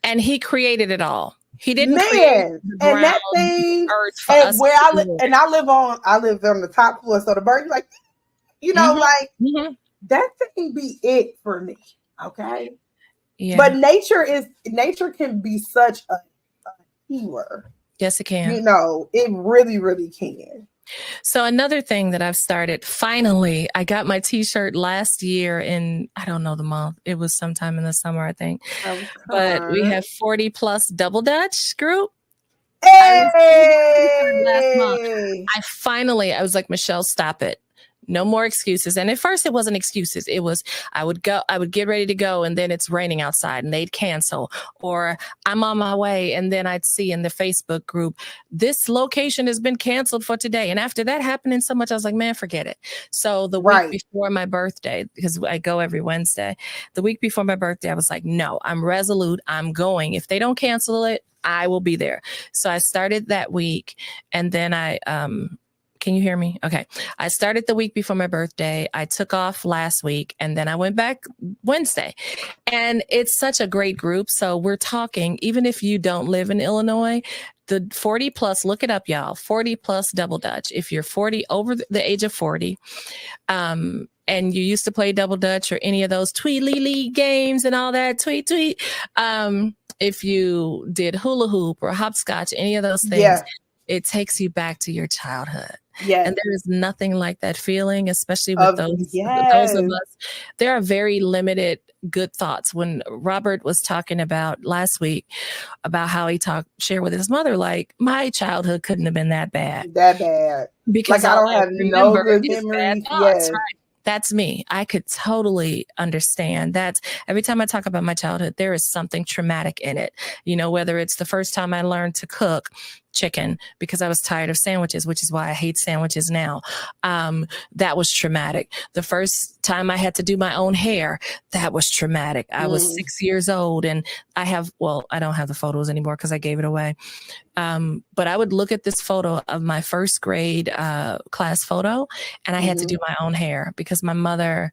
And he created it all. He didn't create the ground, and that thing, earth for and us where I live, and I live on the top floor, so the birds like, you know, that thing be it for me, okay? Yeah. But nature can be such a healer. Yes, it can. You know, it really, really can. So another thing that I've started, finally, I got my t-shirt last year in, I don't know the month. It was sometime in the summer, I think. Okay. But we have 40 plus double Dutch group. Hey! Last month. I was like, Michelle, stop it. No more excuses. And at first it wasn't excuses. It was, I would get ready to go and then it's raining outside and they'd cancel, or I'm on my way. And then I'd see in the Facebook group, this location has been canceled for today. And after that happening so much, I was like, man, forget it. So the week before my birthday, because I go every Wednesday, the week before my birthday, I was like, no, I'm resolute. I'm going. If they don't cancel it, I will be there. So I started that week and then can you hear me? Okay. I started the week before my birthday. I took off last week and then I went back Wednesday. And it's such a great group. So we're talking, even if you don't live in Illinois, the 40 plus, look it up, y'all, 40 plus double Dutch. If you're 40 over the age of 40, and you used to play double Dutch or any of those tweet games and all that, tweet. If you did hula hoop or hopscotch, any of those things, it takes you back to your childhood. Yeah. And there is nothing like that feeling, especially with those of us. There are very limited good thoughts. When Robert was talking about last week about how he shared with his mother, like, my childhood couldn't have been that bad. Because like, I don't have no good memories. Yes. Right. That's me. I could totally understand that. Every time I talk about my childhood, there is something traumatic in it. You know, whether it's the first time I learned to cook chicken because I was tired of sandwiches, which is why I hate sandwiches now. That was traumatic. The first time I had to do my own hair, that was traumatic. I was 6 years old and I don't have the photos anymore because I gave it away. But I would look at this photo of my first grade class photo and I had to do my own hair because my mother,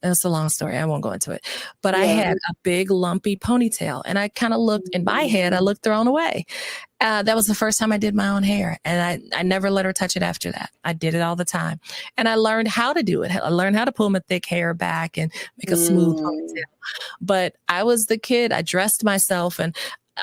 it's a long story. I won't go into it, but I had a big lumpy ponytail and I kind of looked in my head, I looked thrown away. That was the first time I did my own hair and I never let her touch it after that. I did it all the time and I learned how to do it. I learned how to pull my thick hair back and make a smooth ponytail. But I was the kid, I dressed myself and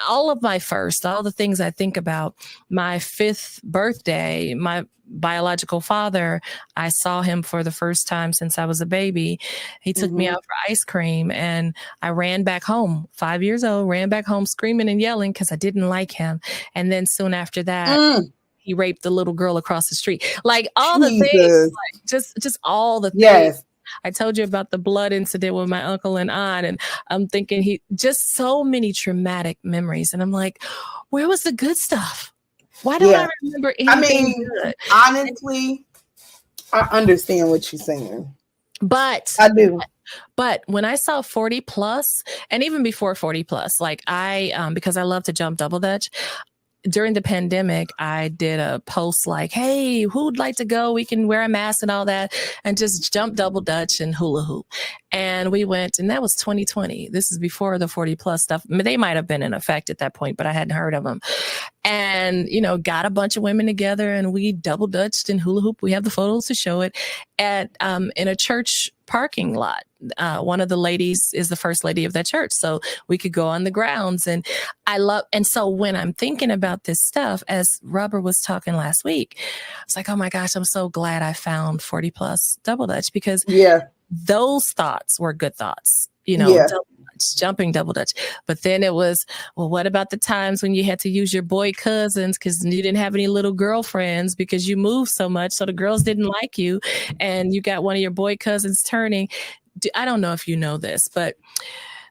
all of my first, all the things I think about, my 5th birthday, my biological father, I saw him for the first time since I was a baby. He took me out for ice cream and I ran back home, 5 years old, ran back home screaming and yelling because I didn't like him. And then soon after that, he raped the little girl across the street. Like all the things, like just all the things. I told you about the blood incident with my uncle and aunt, and I'm thinking just so many traumatic memories. And I'm like, where was the good stuff? Why don't I remember anything good? Honestly, I understand what you're saying. But I do. But when I saw 40 plus, and even before 40 plus, like because I love to jump double dutch, during the pandemic, I did a post like, hey, who'd like to go? We can wear a mask and all that and just jump double dutch and hula hoop. And we went, and that was 2020. This is before the 40 plus stuff. I mean, they might have been in effect at that point, but I hadn't heard of them. And, got a bunch of women together and we double dutched and hula hoop. We have the photos to show it at in a church parking lot. One of the ladies is the first lady of that church. So we could go on the grounds and and so when I'm thinking about this stuff, as Robert was talking last week, it's like, oh my gosh, I'm so glad I found 40 plus double dutch because those thoughts were good thoughts, double dutch, jumping double dutch. But then it was, well, what about the times when you had to use your boy cousins because you didn't have any little girlfriends because you moved so much. So the girls didn't like you and you got one of your boy cousins turning. I don't know if you know this, but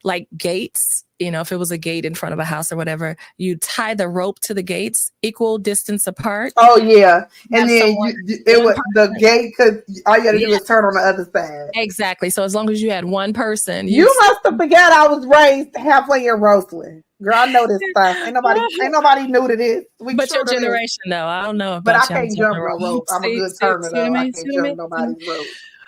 like gates, if it was a gate in front of a house or whatever, you tie the rope to the gates equal distance apart. Oh yeah. And then it was the gate because all you had to do is turn on the other side. Exactly. So as long as you had one person. You must have forgot I was raised halfway in Roseland. Girl, I know this stuff. Ain't nobody new to this. But your generation, though, I don't know. But I can't jump no rope. I'm a good turner, though. I can't jump nobody's rope.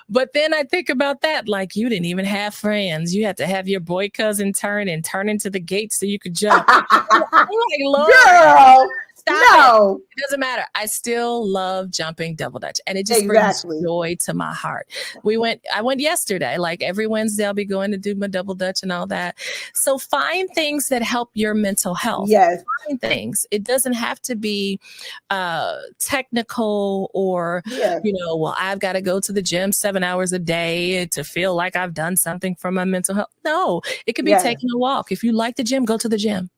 But then I think about that, like you didn't even have friends. You had to have your boy cousin turn into the gate so you could jump. I'm like, Lord, girl, stop it. It doesn't matter. I still love jumping double dutch, and it just brings joy to my heart. I went yesterday. Like every Wednesday, I'll be going to do my double dutch and all that. So find things that help your mental health. Yes, find things. It doesn't have to be technical or well, I've got to go to the gym 7 hours a day to feel like I've done something for my mental health. No, it could be taking a walk. If you like the gym, go to the gym.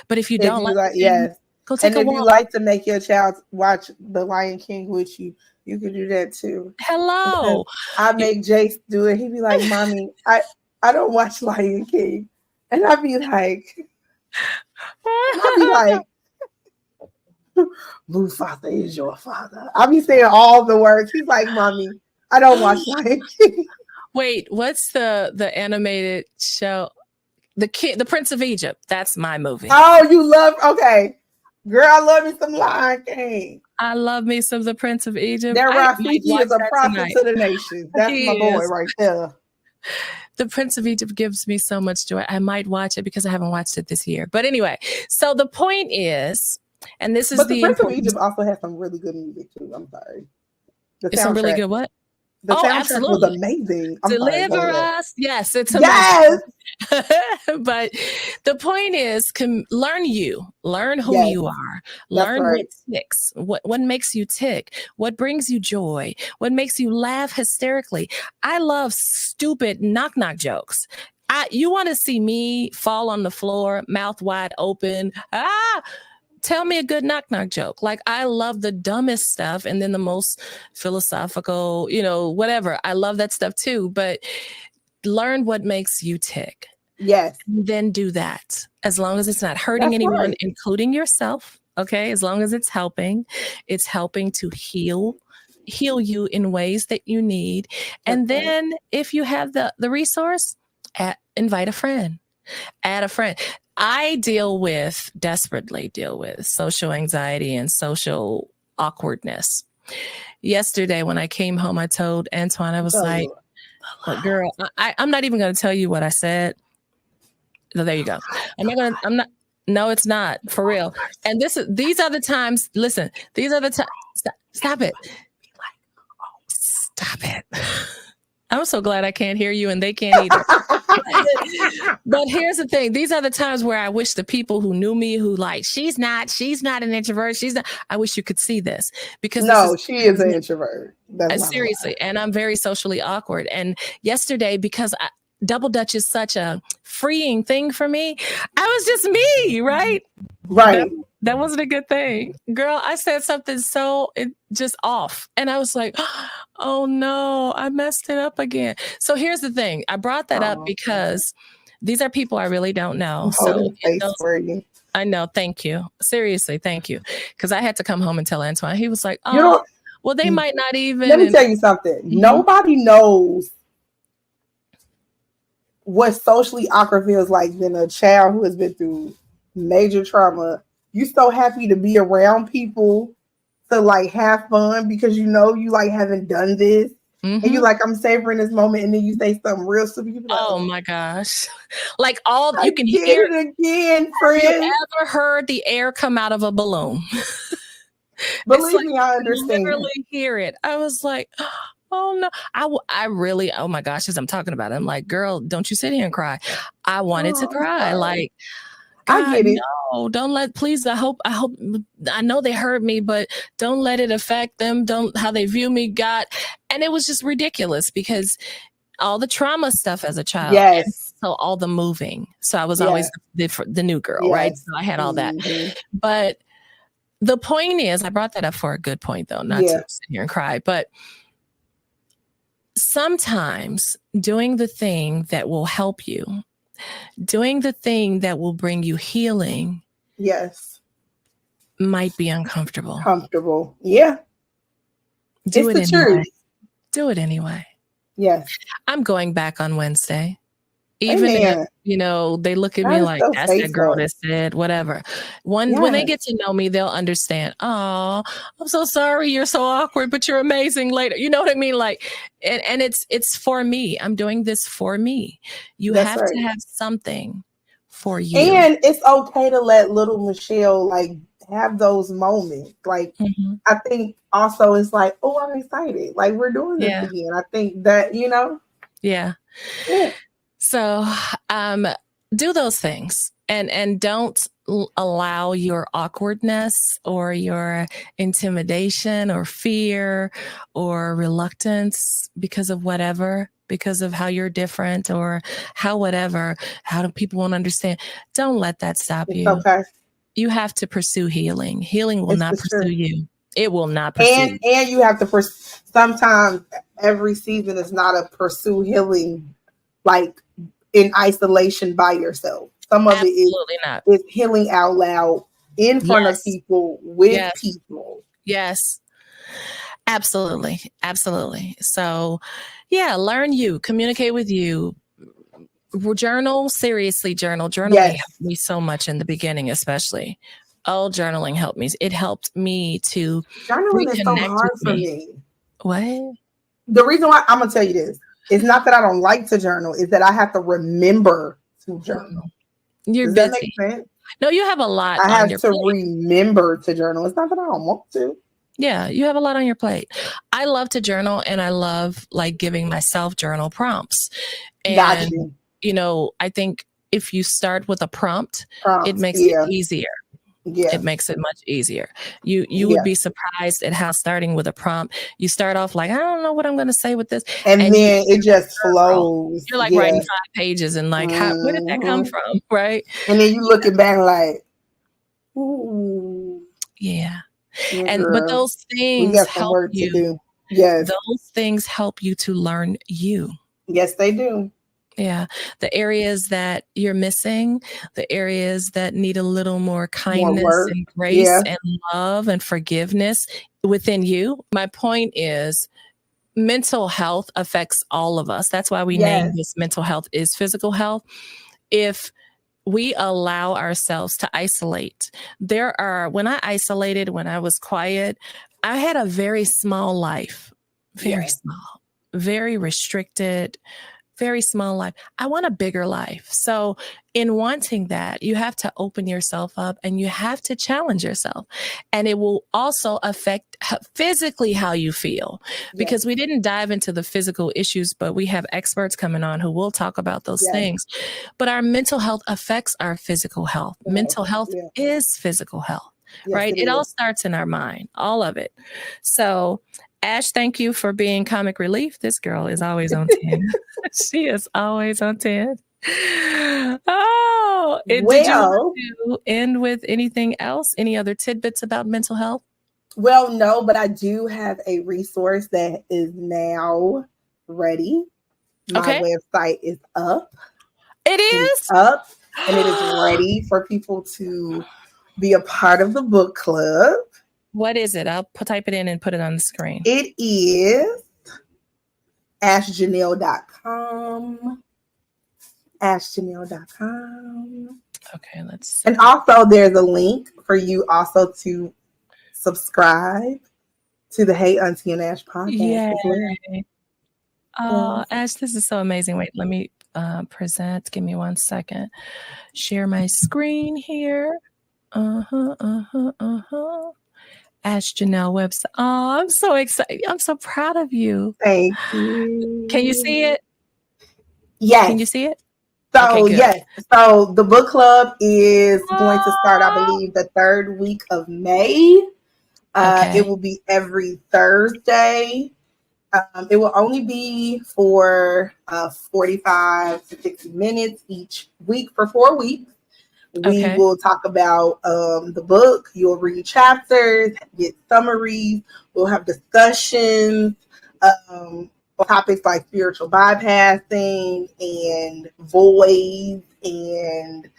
But if you don't like the gym, go take a walk. And if you like to make your child watch The Lion King with you, you can do that too. Hello. I make Jace do it. He'd be like, Mommy, I don't watch Lion King. And I'd be like, Mufasa is your father. I'll be saying all the words. He's like, Mommy, I don't watch Lion King. Wait, what's the animated show? The Prince of Egypt. That's my movie. Oh, you love, okay. Girl, I love me some Lion King. I love me some The Prince of Egypt. That Rafiki is a prophet to the nation. That's my boy right there. The Prince of Egypt gives me so much joy. I might watch it because I haven't watched it this year. But anyway, so the point is, and this is the Prince of Egypt also has some really good music too. I'm sorry. It's some really good what? The soundtrack was amazing. Deliver us. Yes, it's amazing. Yes. But the point is, learn who you are. Learn what ticks. What makes you tick? What brings you joy? What makes you laugh hysterically? I love stupid knock jokes. You want to see me fall on the floor, mouth wide open? Tell me a good knock joke. Like, I love the dumbest stuff and then the most philosophical, whatever. I love that stuff too. But learn what makes you tick. Yes. And then do that. As long as it's not hurting anyone, including yourself. Okay. As long as it's helping to heal you in ways that you need. And then if you have the resource, invite a friend. Add a friend. I desperately deal with social anxiety and social awkwardness. Yesterday, when I came home, I told Antoine, I was like, girl, I'm not even going to tell you what I said. So there you go. No, it's not for real. And these are the times, listen, these are the times, stop it. Stop it. I'm so glad I can't hear you and they can't either. But here's the thing. These are the times where I wish the people who knew me, who like, she's not an introvert. She's not. I wish you could see this because No, she is an introvert. That's not seriously. And I'm very socially awkward. And yesterday, because Double Dutch is such a freeing thing for me, I was just me, right? Right. That wasn't a good thing. Girl, I said something just off. And I was like, oh no, I messed it up again. So here's the thing. I brought that up because these are people I really don't know. So I know. Thank you. Seriously, thank you. Because I had to come home and tell Antoine. He was like, oh, well, they might not even. Let me tell you something. Mm-hmm. Nobody knows what socially awkward feels like than a child who has been through major trauma. You so happy to be around people to like have fun because you know you like haven't done this. Mm-hmm. And you like, I'm savoring this moment, and then you say something real stupid. Like, oh my gosh. Like you can hear it again, friend. Have you ever heard the air come out of a balloon? Believe me, I understand. You literally hear it. I was like, oh no. I really, oh my gosh, as I'm talking about it, I'm like, girl, don't you sit here and cry. I wanted to cry. Like, God, I get it. No, don't let, please. I know they hurt me, but don't let it affect them. How they view me, God. And it was just ridiculous because all the trauma stuff as a child. Yes. So all the moving. So I was always the new girl, right? So I had all that. But the point is, I brought that up for a good point though, not to sit here and cry, but sometimes doing the thing that will help you, doing the thing that will bring you healing, might be uncomfortable. Yeah. Do it anyway. Do it anyway. Yes. I'm going back on Wednesday. Even if, they look at me like, that's that girl that said whatever. When they get to know me, they'll understand. Oh, I'm so sorry. You're so awkward, but you're amazing later. You know what I mean? Like, and it's for me. I'm doing this for me. You have to have something for you. And it's okay to let little Michelle like have those moments. Like, I think also it's like, oh, I'm excited. Like we're doing this again. I think that, Yeah. So do those things and don't allow your awkwardness or your intimidation or fear or reluctance because of how you're different or how do people won't understand. Don't let that stop you. Okay. You have to pursue healing. Healing will not pursue you. It will not pursue you. And you have to sometimes every season is not a pursue healing like in isolation by yourself. Some of it is healing out loud in front of people with people. Yes. Absolutely. Absolutely. So learn you, communicate with you, journal, seriously journal. Journaling helped me so much in the beginning, especially. Oh, journaling helped me. It helped me to journaling is so hard for me. What? The reason why I'm gonna tell you this. It's not that I don't like to journal, it's that I have to remember to journal. You're Does busy. That make sense? No, you have a lot. I have to remember to journal. It's not that I don't want to. Yeah, you have a lot on your plate. I love to journal and I love like giving myself journal prompts. And, I think if you start with a prompt, it makes it easier. Yeah. It makes it much easier. You would be surprised at how starting with a prompt, you start off like, I don't know what I'm going to say with this. And then it just flows. You're like writing 5 pages and like, where did that come from? Right. And then you looking back like, ooh. Yeah. But those things help you. To do. Yes. Those things help you to learn you. Yes, they do. Yeah. The areas that you're missing, the areas that need a little more kindness and grace and love and forgiveness within you. My point is mental health affects all of us. That's why we name this mental health is physical health. If we allow ourselves to isolate, when I isolated, when I was quiet, I had a very small life, very small, very restricted, very small life. I want a bigger life. So in wanting that, you have to open yourself up and you have to challenge yourself. And it will also affect physically how you feel, because we didn't dive into the physical issues, but we have experts coming on who will talk about those things. But our mental health affects our physical health. Mental health is physical health, right? It all starts in our mind, all of it. So Ash, thank you for being comic relief. This girl is always on 10. She is always on 10. Oh, did you want to end with anything else? Any other tidbits about mental health? Well, no, but I do have a resource that is now ready. My website is up. It is up, and it is ready for people to be a part of the book club. What is it? I'll type it in and put it on the screen. It is ashjanelle.com. ashjanelle.com. Okay, let's see. And also there's a link for you also to subscribe to the Hey Aunty and Ash podcast as well. Oh, Ash, this is so amazing. Wait, let me present. Give me 1 second. Share my screen here. Ash Janelle website. Oh, I'm so excited. I'm so proud of you. Thank you. Can you see it? Yes. Can you see it? So, yes. So, the book club is going to start, I believe, the 3rd week of May. It will be every Thursday. It will only be for 45 to 60 minutes each week for 4 weeks. We will talk about the book. You'll read chapters, get summaries. We'll have discussions on topics like spiritual bypassing and voids and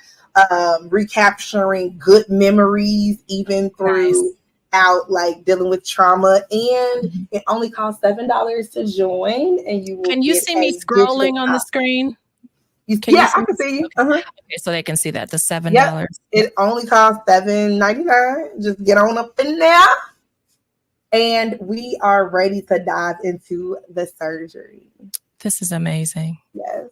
recapturing good memories, even throughout like dealing with trauma. And it only costs $7 to join. And you will. Can you see me scrolling on the screen? I can see you. Okay, so they can see that the $7. Yep. It only costs $7.99. Just get on up in there, and we are ready to dive into the surgery. This is amazing. Yes.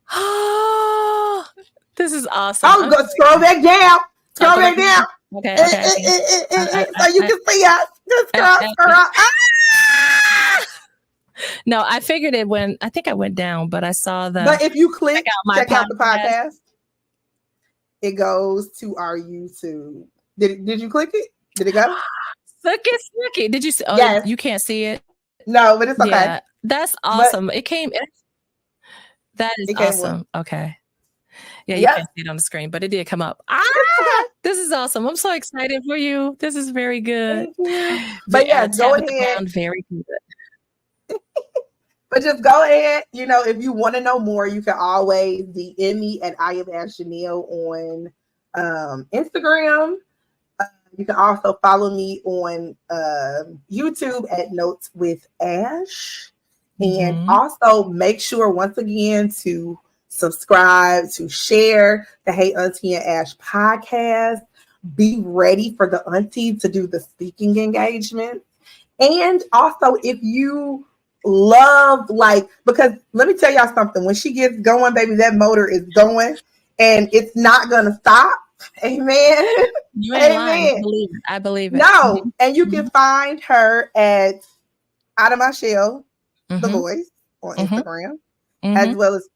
Oh, this is awesome. Oh, go scroll back down. Scroll back down. Okay. So you can see us. Just scroll. No, I figured it when I think I went down, but I saw the. But if you click check out the podcast, it goes to our YouTube. Did you click it? Did it go? Snooky. Did you see? Oh, yes. You can't see it. No, but it's okay. Yeah, that's awesome. That is awesome. Okay. Yeah, you can't see it on the screen, but it did come up. This is awesome. I'm so excited for you. This is very good. But yeah, go ahead. Very good. But just go ahead. You know, if you want to know more, you can always DM me at I am Ash Janelle on Instagram. You can also follow me on YouTube at Notes with Ash. And also make sure, once again, to subscribe, to share the Hey Aunty and Ash podcast. Be ready for the auntie to do the speaking engagement. And also, if you love, because let me tell y'all something, when she gets going, baby, that motor is going and it's not going to stop. Amen. You ain't lying. I believe it. No. And you can find her at Out of My Shell, The Voice on Instagram, as well as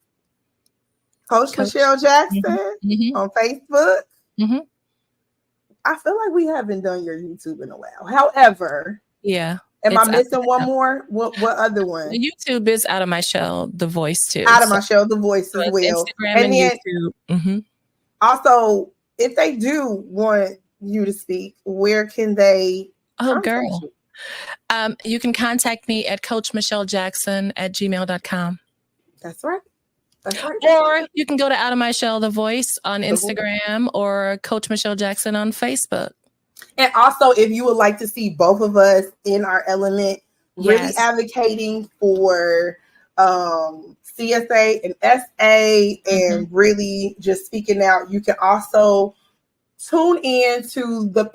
Coach Michelle Jackson on Facebook. I feel like we haven't done your YouTube in a while. However, am I missing one more? What other one? The YouTube is Out of My Shell, The Voice too. Out of My Shell, The Voice as well. Instagram and then, YouTube. Also, if they do want you to speak, where can they? Oh, girl. You can contact me at coachmichellejackson@gmail.com. That's right. That's right. Or you can go to Out of My Shell, The Voice on Instagram, or Coach Michelle Jackson on Facebook. And also, if you would like to see both of us in our element, really advocating for CSA and SA and really just speaking out, you can also tune in to the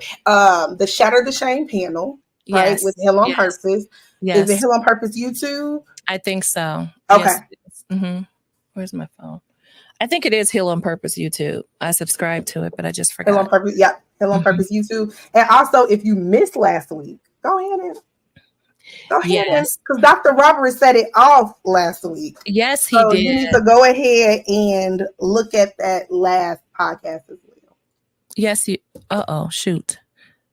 Shatter the Shame panel, right? With Hell on Purpose. Is it Hell on Purpose YouTube? I think so. Okay. Yes. Where's my phone? I think it is Heal on Purpose YouTube. I subscribed to it, but I just forgot. Heal on Purpose. Yeah. Heal on Purpose YouTube. And also, if you missed last week, go ahead Yes. because Dr. Robert set it off last week. Yes, he So did. you need to go ahead and look at that last podcast as well. Yes, you. Shoot.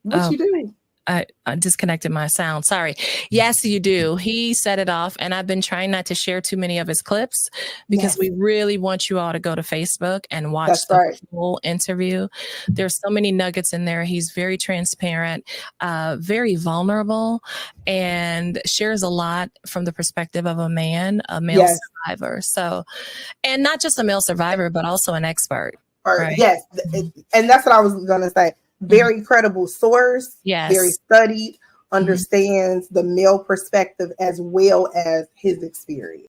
What you do? I disconnected my sound. Sorry. Yes, you do. He set it off, and I've been trying not to share too many of his clips because we really want you all to go to Facebook and watch the full interview. There's so many nuggets in there. He's very transparent, very vulnerable, and shares a lot from the perspective of a man, a male survivor. So, and not just a male survivor, but also an expert. Right? Yes. And that's what I was going to say. Very credible source, very studied, understands the male perspective as well as his experience.